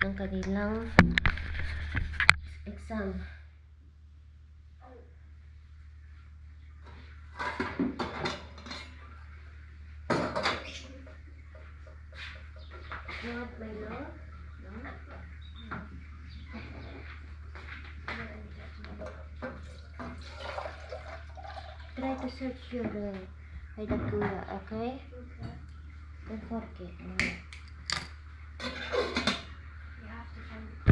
ng kanilang exam. Not my love? No? Try to search your Haidakula, okay? Don't forget. You have to find it.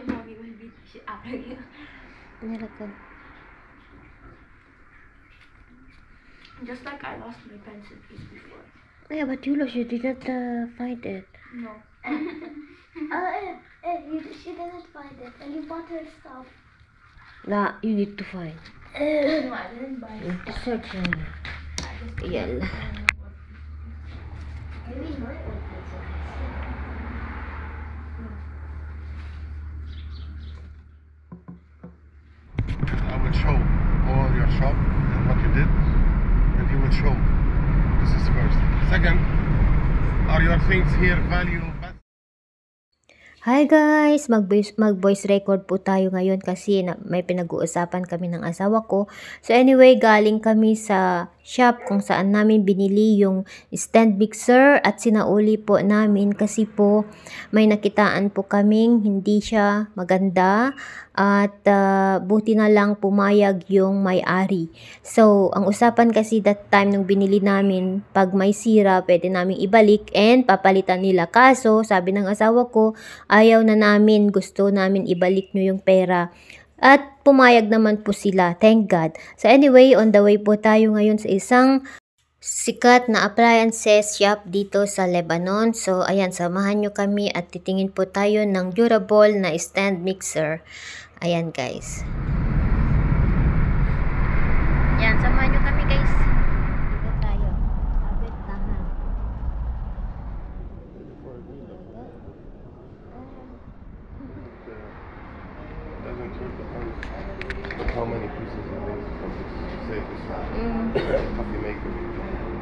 Mommy will beat the shit out of you. Just like I lost my pencil case before. Yeah, but you did not find it. No. She didn't find it, and you bought her stuff. Nah, you need to find. No, I didn't buy it. You need to search. Yala. Maybe my old pencil case. I will show all your shop and what you did, and you will show. This is first. Second, are your things here value? Hi guys! Mag-voice record po tayo ngayon kasi may pinag-uusapan kami ng asawa ko. So anyway, galing kami sa shop kung saan namin binili yung stand mixer at sinauli po namin kasi po may nakitaan po kaming hindi siya maganda at buti na lang pumayag yung may-ari. So ang usapan kasi that time nung binili namin, pag may sira pwede namin ibalik and papalitan nila. Kaso sabi ng asawa ko, ayaw na namin, gusto namin ibalik nyo yung pera. At pumayag naman po sila, thank God. So anyway, on the way po tayo ngayon sa isang sikat na appliances shop dito sa Lebanon. So ayan, samahan nyo kami at titingin po tayo ng durable na stand mixer. Ayan guys. Ayan, samahan nyo kami guys. Dito tayo. Abit tahan. How many pieces of this from this safe is coffee maker?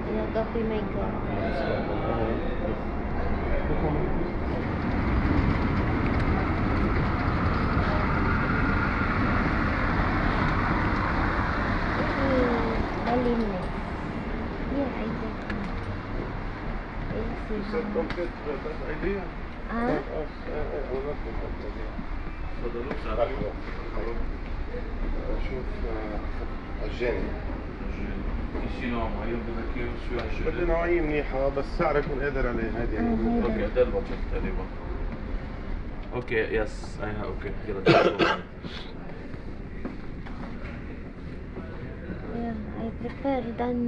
Yeah, coffee maker. Look how many pieces. Dalim na. Yeah, I think. You said don't get that idea. Ah? We're not with that idea. شوف الجاني بدي نوعية منيحة بس سعر يكون قادر عليه هذه. اوكي ده البادجت تقريبا. اوكي يس ايها اوكي كده. Yeah, I prefer than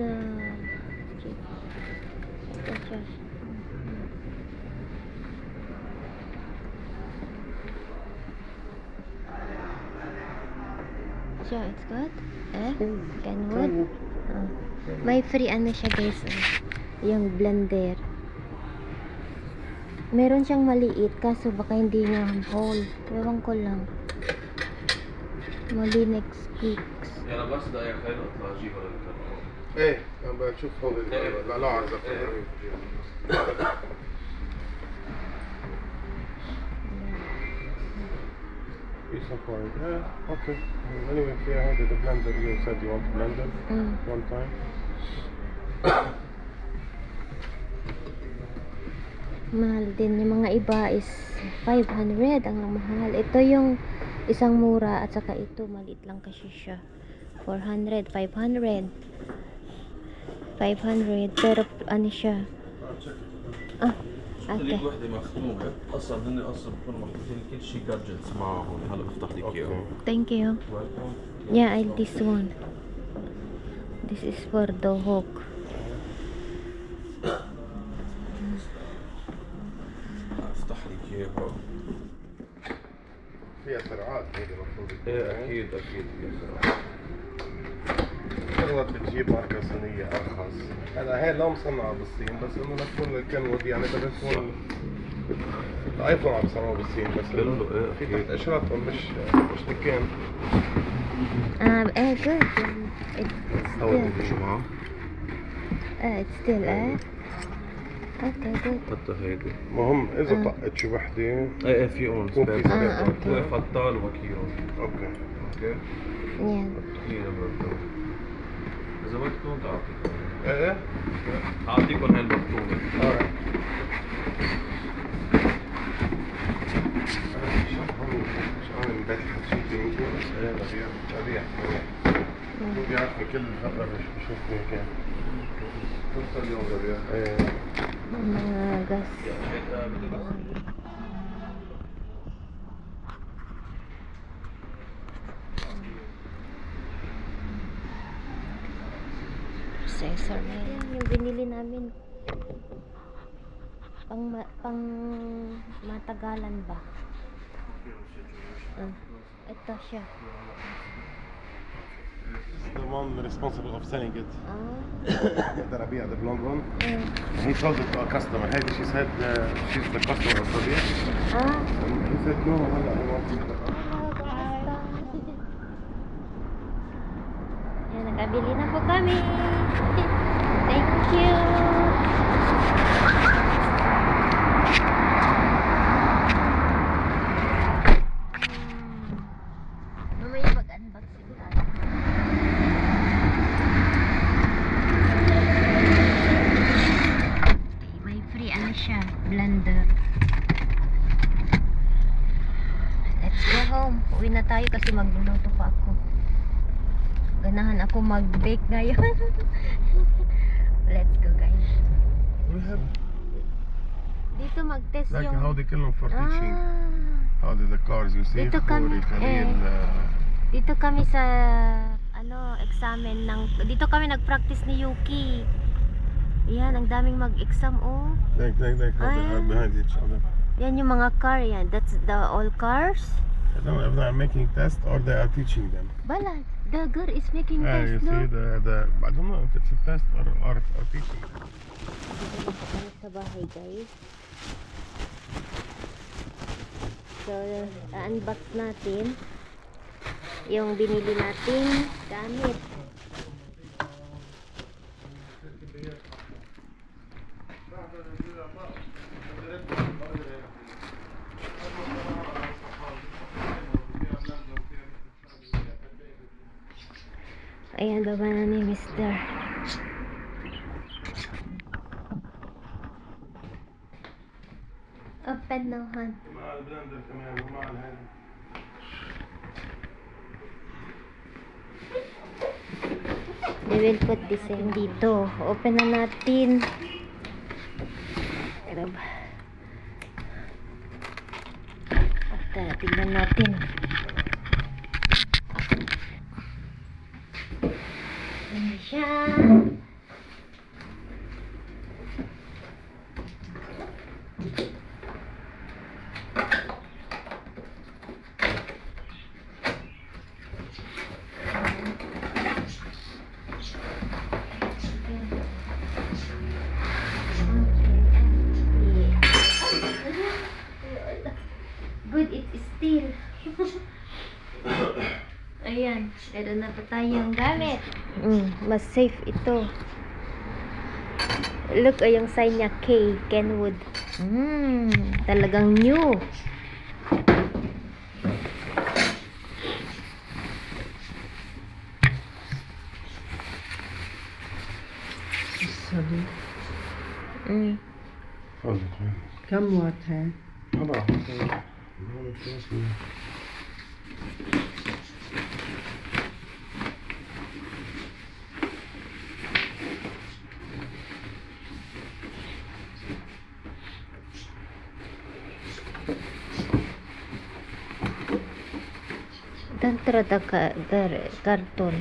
so it's good? Kenwood? May free ano siya guys, yung blender. Meron siyang maliit kaso baka hindi niya whole. Ewan ko lang. Mali next weeks. يلا بس ده يا خالد اطلع اجيب ولا الكلام. ايه انا بشوف هون لا عرض. Okay. Anyway, yeah, I had the blender. You said you want blender one time. Mahal din. Yung mga iba is 500 ang mahal. Ito yung isang mura at saka ito maliit lang kasi siya. 400, 500. 500 pero ano siya? اللي وحده مختومه اصلا هن اصلا بكونوا محطوطين كل شيء جادجتس معهم. هلا بفتح لك اياهم. Thank you. Yeah, this one. This is for the hook. افتح لك اياها. فيها سرعات هيدي المفروض. ايه اكيد اكيد فيها سرعات. شغلات بتجيب ماركة صينية أرخص. هلا هي لو مصنعة بالصين بس إنه لتكون الكنود يعني بدها تكون الآيفون عم بصنعوه بالصين بس في تحت إشرافهم مش دكان. Good. هو اللي شو معه؟ It's still Okay, good. حتى هيدي. المهم اذا طقت شي وحده ايه في اون يكون في سبير. أوكي. فضال وكيلو. اوكي. اوكي. Yan. كثير برضه. إذا بدكم تعطيكم. ايه أعطيكم هاي المكتوبة. alright. شغل من بيت حكيتي يمكن ايه ربيع هو بيعرفني كل فترة بشوفني كان كل اليوم ربيع ايه Mga gas. Processor na yan. Yung binili namin. Pang matagalan ba? Ito siya. the one responsible of selling it. Ah. The Rabia, the blonde one. He told it to a customer. Hey, she said she's the customer of Rabia. Ah. And he said no, I want it. Yan, nakabili na po kami. Thank you. Mamaya mag-unboxing tayo. May free ano siya, blender. Let's go home. Uwi na tayo kasi magluluto pa ako. Ganahan ako mag-bake ngayon. Let's go, guys. We have Dito mag-test like yung... how they kill them for teaching. Ah, How did the cars you see? Dito kami, Khalil, dito kami sa ano, examen ng... Dito kami nag-practice ni Yuki. Yan, ang daming mag-exam, oh. They how they are behind each other. Yan yung mga car, yan. That's the all cars. I don't know if they are making tests or they are teaching them. Bala, the girl is making You test, see no? I don't know if it's a test or teaching. Dito kami sa bahay, guys. So, unbox natin yung binili nating gamit. Ayan, baba na ni Mr. Open now, hon. مع البلندر كمان ومع الهاند. They will put this in dito. Open na natin. Grab. Tingnan natin. Ayan siya. Good, it's steel. Ayan, meron na pa tayong gamit. Mas safe ito. Look, yung sign niya K, Kenwood. Talagang new. सभी कम वाट है Dentro da carton.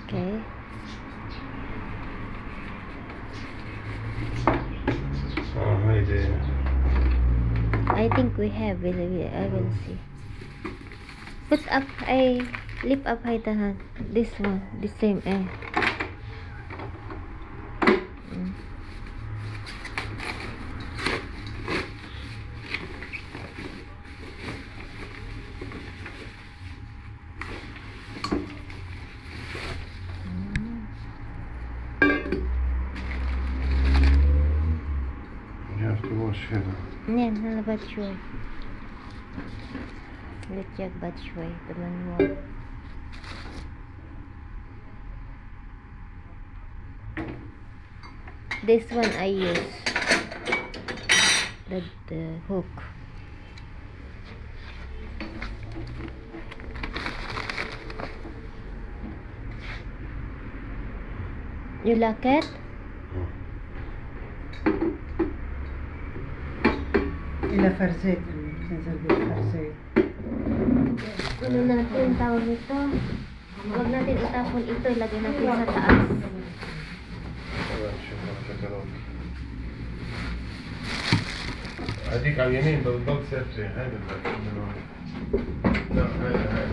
Okay. I think we have. I will see. Put up. Lift up high tahan. This one. The same. مش هنا. Yan, nalabat siya. Lutyak bat siya. Teman mo. This one I use the hook. You like it? إلى فرزات تنزل بالفرزات. Ano natin tawag nito? Huwag natin itapon ito. Ilagay natin sa taas. طبعا شوف الكتالوج. هديك على اليمين بالضبط ثابتة. هاي لا هاي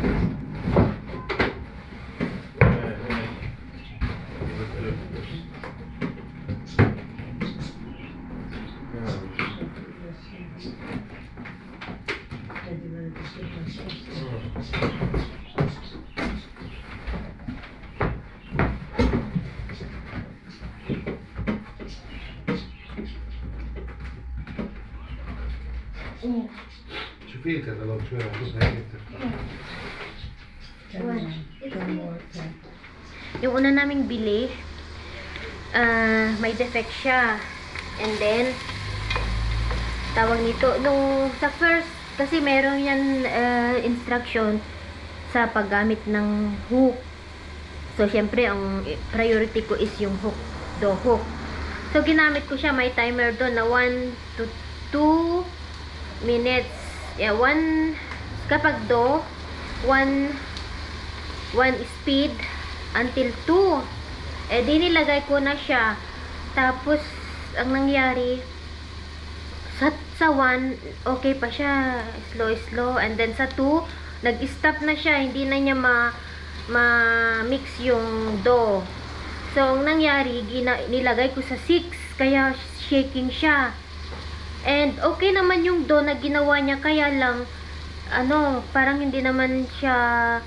شوفي الكتالوج شوي شوف هاي كم water. Yung una naming bili, may defect siya. And then, tawag nito, nung sa first, kasi meron yan instruction sa paggamit ng hook. So, syempre, ang priority ko is yung hook, the hook. So, ginamit ko siya, may timer doon na 1 to 2 minutes. Yeah, kapag do, 1 speed until 2. Eh, di nilagay ko na siya. Tapos, ang nangyari, sa 1, okay pa siya. Slow. And then, sa 2, nag-stop na siya. Hindi na niya ma-mix yung dough. So, ang nangyari, nilagay ko sa 6. Kaya, shaking siya. And, okay naman yung dough na ginawa niya. Kaya lang, parang hindi naman siya,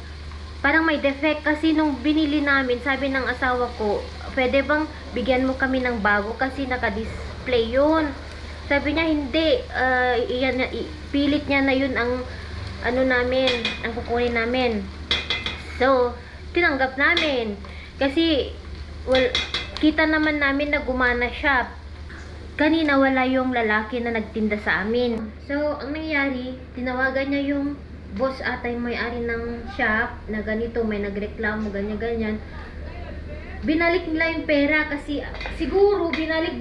parang may defect. Kasi nung binili namin, sabi ng asawa ko, pwede bang bigyan mo kami ng bago? Kasi naka-display yun. Sabi niya, hindi. Pilit niya na yun ang, namin, ang kukunin namin. So, tinanggap namin. Kasi, kita naman namin na gumana siya. Kanina wala yung lalaki na nagtinda sa amin. So, ang nangyari, tinawagan niya yung boss ata yung may-ari ng shop na ganito, may nagreklamo, ganyan-ganyan. Binalik nila yung pera kasi siguro binalik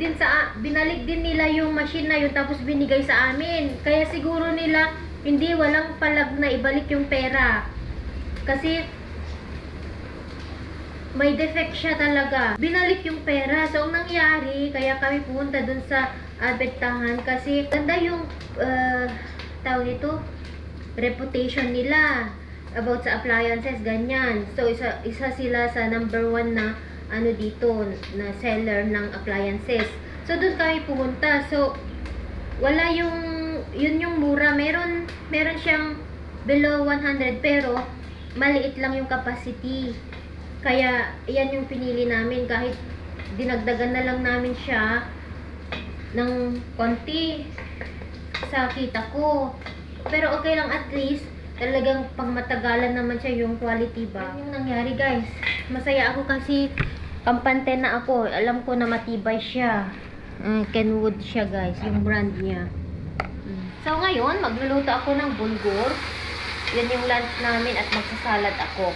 din nila yung machine na yun tapos binigay sa amin. Kaya siguro nila hindi, walang palag na ibalik yung pera. Kasi may defect siya talaga. Binalik yung pera. So, ang nangyari, kaya kami pumunta dun sa abetahan kasi ganda yung tawag nito, reputation nila about sa appliances, ganyan. So, isa sila sa number 1 na dito, na seller ng appliances. So, dun kami pumunta. So, wala yun yung mura. Meron siyang below 100 pero maliit lang yung capacity. Kaya, yan yung pinili namin. Kahit dinagdagan na lang namin siya ng konti sa kita ko. Pero okay lang, at least, talagang pangmatagalan naman siya yung quality ba. Yan yung nangyari, guys. Masaya ako kasi kampante na ako. Alam ko na matibay siya. Kenwood siya, guys. Yung brand niya. So, ngayon, magluluto ako ng bulgur. Yan yung lunch namin at magsasalad ako.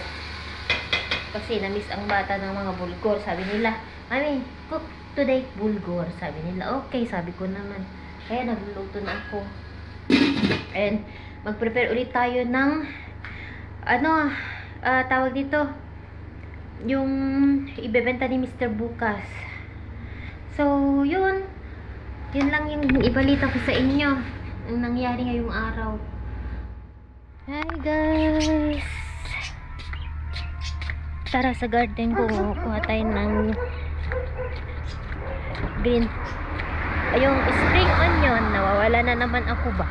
Kasi na-miss ang bata ng mga bulgur. Sabi nila, Mami, cook today bulgur. Sabi nila, okay, sabi ko naman. Kaya nagluluto na ako. And mag-prepare ulit tayo ng tawag dito, yung ibebenta ni Mr. bukas. So, yun lang yung ibalita ko sa inyo ang nangyari ngayong araw. Hi guys, tara sa garden ko, kuha tayo ng green, yung spring onion. Nawawala na naman ako ba?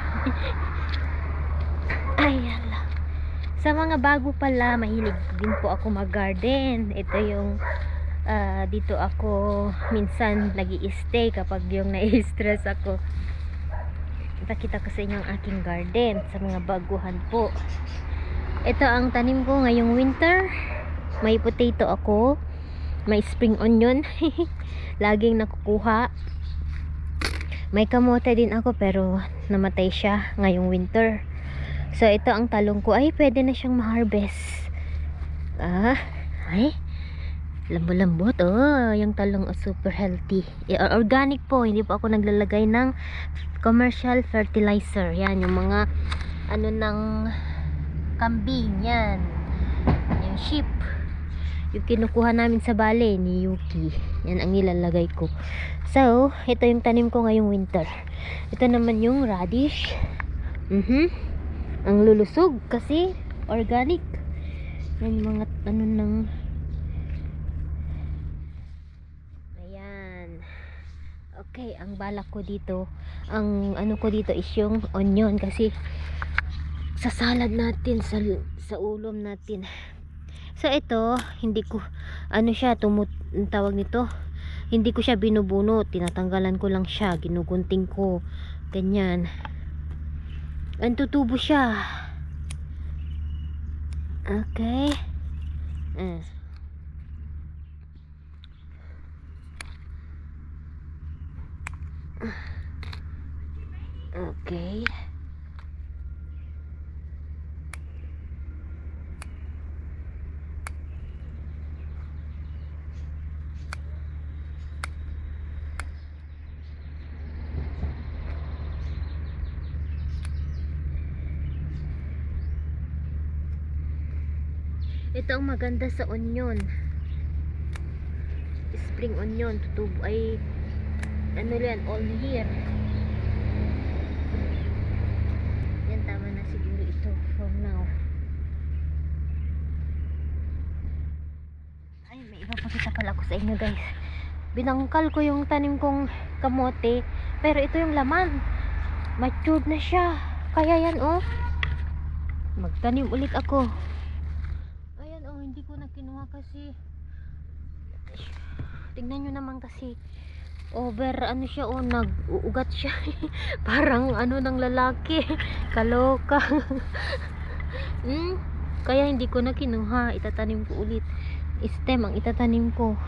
Ay, hala. Sa mga bago pala, mahilig din po ako mag-garden. Ito yung Dito ako minsan nag-i-stay kapag yung nai-stress ako. Ipakita ko sa inyo ang aking garden sa mga baguhan po. Ito ang tanim ko ngayong winter. May potato ako, may spring onion laging nakukuha. May kamote din ako pero namatay siya ngayong winter. So ito ang talong ko, ay pwede na siyang ma-harvest. Ay lambot-lambot. Yung talong super healthy. Organic po, hindi po ako naglalagay ng commercial fertilizer. Yan, yung mga ano ng kambing, yan. Yung sheep. Yung kinukuha namin sa bale ni Yuki. Yan ang nilalagay ko. So, ito yung tanim ko ngayong winter. Ito naman yung radish. Ang lulusog kasi organic. Yan mga ano ng okay, ang balak ko dito, ang ano ko dito is yung onion kasi sa salad natin, sa ulam natin. So ito, hindi ko ano siya, ang tawag nito, hindi ko siya binubunot, tinatanggalan ko lang siya, ginugunting ko, ganyan. Ang tutubo siya. Okay. Okay. Ito ang maganda sa onion. Spring onion, tutubo ay ano yan, all year. Yan, tama na siguro ito for now. Ay, may ipapakita pala ko sa inyo guys. Binangkal ko yung tanim kong kamote, pero ito yung laman, matured na siya. Kaya yan magtanim ulit ako. Ayan hindi ko na kinuha kasi tignan nyo naman kasi over ano siya, nag-uugat siya. Parang ano ng lalaki. Kaloka. Kaya hindi ko na kinuha, itatanim ko ulit. Stem ang itatanim ko.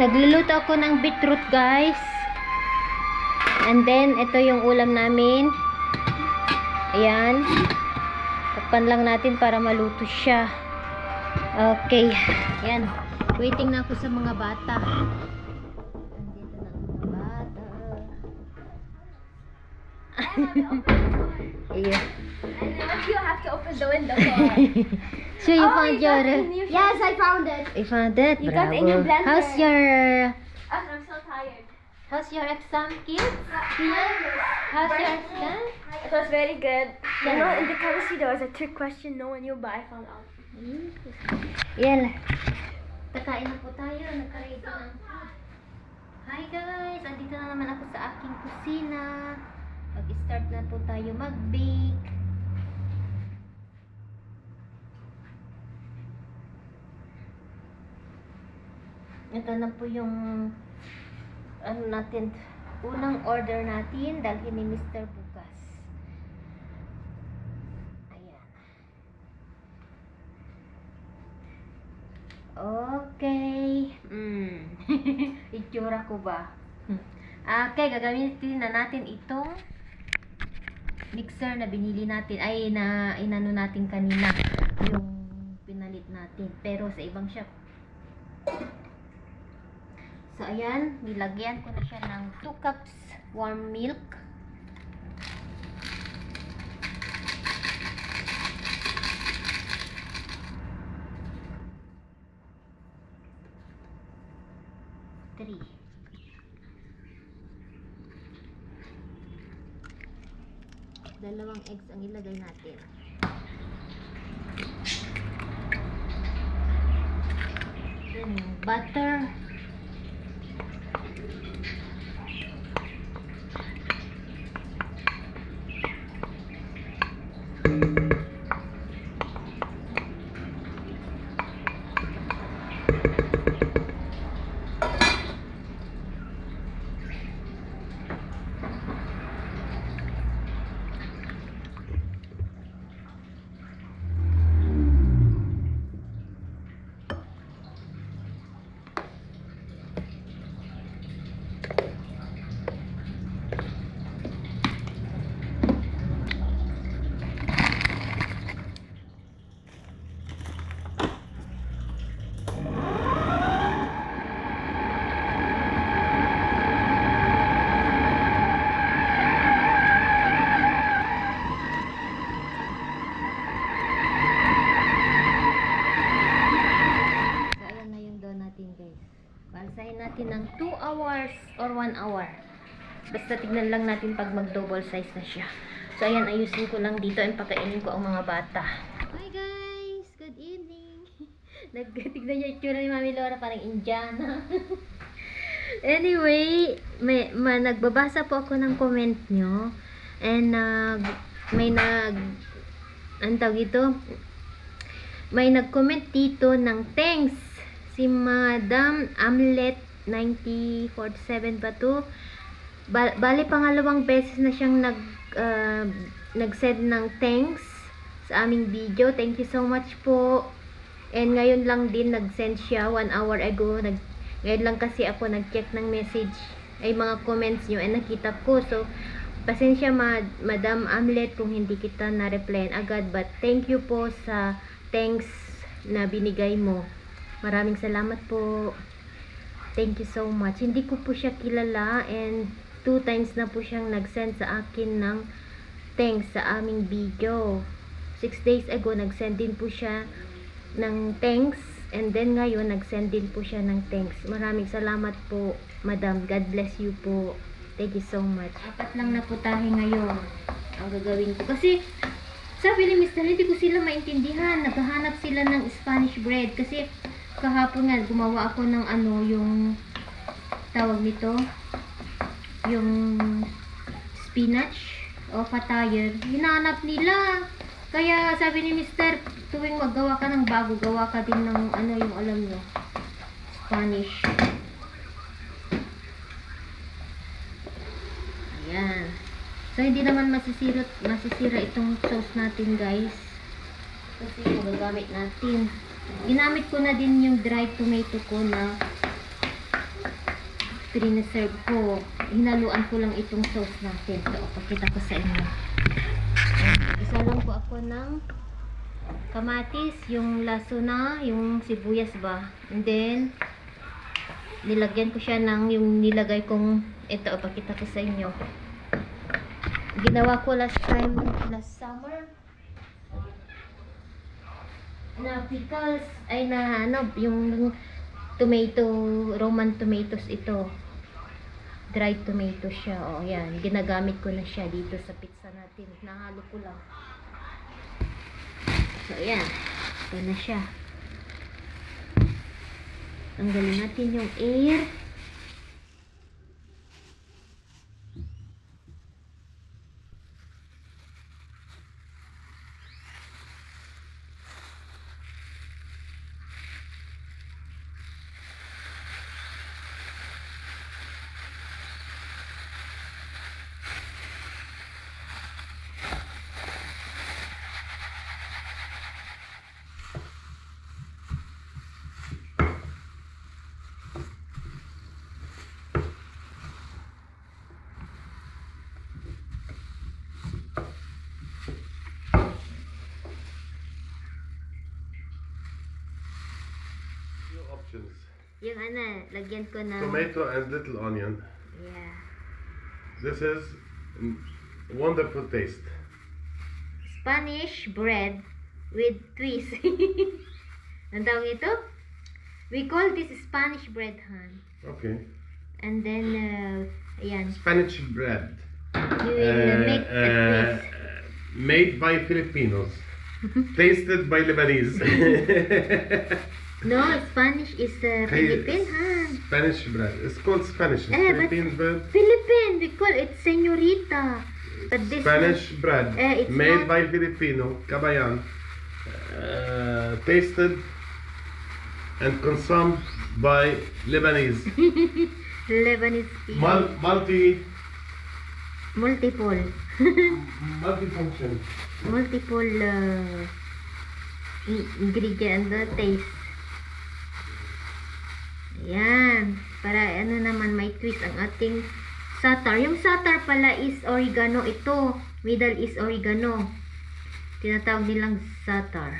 Nagluluto ako ng beetroot guys, and then ito yung ulam namin. Ayan, takpan lang natin para maluto siya. Okay, ayan, waiting na ako sa mga bata. Andito na ang mga bata. Ayan. You have to open the window. So you found your... Yes, I found it. You found it? You Bravo. got in your blender. How's your... I'm so tired. How's your exam, kids? How's your exam? It was very good. You know, in the chemistry there was a trick question no one knew, but I found out. Yan. Kakain na po tayo. Nagka-ready na ang food. Hi guys! Andito na naman ako sa aking kusina. Mag-start na po tayo mag-bake. Ito na po yung ano natin, unang order natin, dalhin ni Mr. bukas. Ayan. Okay. Itsura ko ba? Okay, gagamitin na natin itong mixer na binili natin, ay na inano natin kanina, yung pinalit natin, pero sa ibang shop. So ayan, nilagyan ko na siya ng 2 cups warm milk. Dalawang eggs ang ilagay natin. Then butter. hours or 1 hour. Basta tignan lang natin pag mag-double size na siya. So, ayan, ayusin ko lang dito and pakainin ko ang mga bata. Hi guys! Good evening! Tignan niyo itsura ni Mami Laura, parang Indiana. Anyway, nagbabasa po ako ng comment nyo. And, ang tawag ito? May nag-comment dito ng thanks. Si Madam Amlet 9047 ba to? Bali pangalawang beses na siyang nag-send ng thanks sa aming video. Thank you so much po. And ngayon lang din nag-send siya 1 hour ago. Ngayon lang kasi ako nag-check ng message ay mga comments nyo and nakita ko. So pasensya Madam Amlet kung hindi kita na-replyan agad, but thank you po sa thanks na binigay mo. Maraming salamat po. Thank you so much. Hindi ko po siya kilala and 2 times na po siyang nag-send sa akin ng thanks sa aming video. 6 days ago, nag-send din po siya ng thanks. And then ngayon, nag-send din po siya ng thanks. Maraming salamat po, Madam. God bless you po. Thank you so much. 4 lang na po tayo ngayon ang gagawin ko. Kasi, sabi ni Mr. hindi ko sila maintindihan. Naghahanap sila ng Spanish bread. Kasi, kahapon nga, gumawa ako ng yung tawag nito, yung spinach o patayer. Hinanap nila. Kaya sabi ni Mr. tuwing maggawa ka ng bago, gawa ka din ng yung alam nyo, Spanish. Ayan. So hindi naman masisira itong sauce natin guys. Kasi magagamit natin. Ginamit ko na din yung dried tomato ko na piniserve ko. Hinaluan ko lang itong sauce natin. So, pakita ko sa inyo. Isa lang po ako ng kamatis, yung laso na, yung sibuyas ba. And then, nilagyan ko siya ng yung nilagay kong, ito, pakita ko sa inyo. Ginawa ko last summer. Na pickles, ay na yung tomato, Roman tomatoes ito. Dried tomato siya. O, yan. Ginagamit ko na siya dito sa pizza natin. Nahalo ko lang. So, yan. Ito na siya. Tanggalin natin yung air. Options. Yung lagyan ko ng Tomato and little onion. yeah. This is wonderful taste. Spanish bread with twist. Ang tawag ito? We call this Spanish bread, Han. Okay. And then, ayan. Spanish bread. You will make a twist. Made by Filipinos. Tasted by Lebanese. No, Spanish is Philippine, Han. Spanish bread. It's called Spanish. It's But Philippine bread. Philippine, we call it señorita. But this Spanish bread. it's Made not- by Filipino. Kabayan. Tasted and consumed by Lebanese. Lebanese people. Multiple. Multifunction. Multiple ingredient taste. Ayan. Para naman may twist ang ating satar. Yung satar pala is oregano ito. Middle East oregano. Tinatawag nilang satar.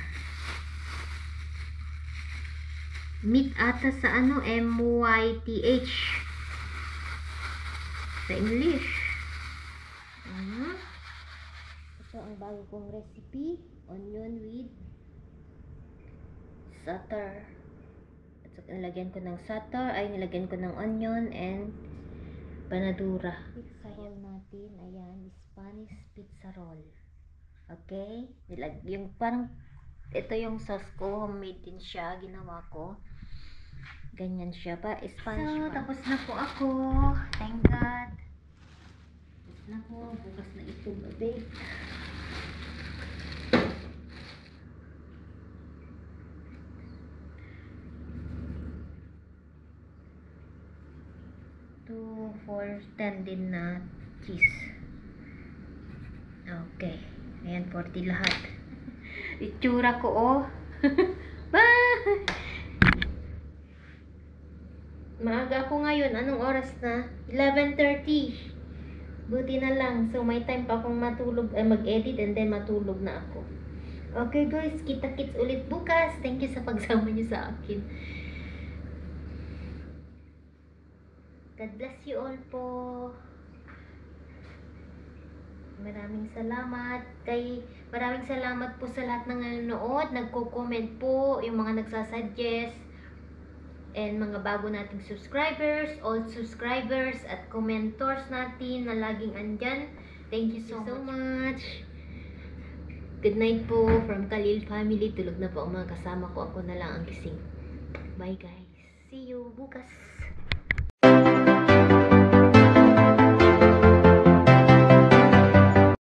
Meat ata sa MYTH. Sa English. Ito ang bago kong recipe. Onion with satar. At So, nilagyan ko ng nilagyan ko ng onion and panadura. Pizza roll natin, ayan, Spanish pizza roll. Okay? Yung parang, ito yung sauce ko, homemade din siya, ginawa ko. Ganyan siya pa, Spanish so, tapos na po ako. Thank God. Tapos na po, bukas na ito, babe. Two, 4, 10 din na cheese. Okay. Ayan, 40 lahat. Itsura ko, oh. Bye! Maaga ako ngayon. Anong oras na? 11:30. Buti na lang. So, may time pa akong matulog, mag-edit and then matulog na ako. Okay guys, kita-kits ulit bukas. Thank you sa pagsama niyo sa akin. God bless you all po. Maraming salamat. Maraming salamat po sa lahat ng nanonood, nagko-comment po, yung mga nagsasuggest, and mga bago nating subscribers, old subscribers, at commentors natin na laging andyan. Thank you so much. Good night po from Khalil family. Tulog na po ang mga kasama ko. Ako na lang ang gising. Bye guys. See you bukas.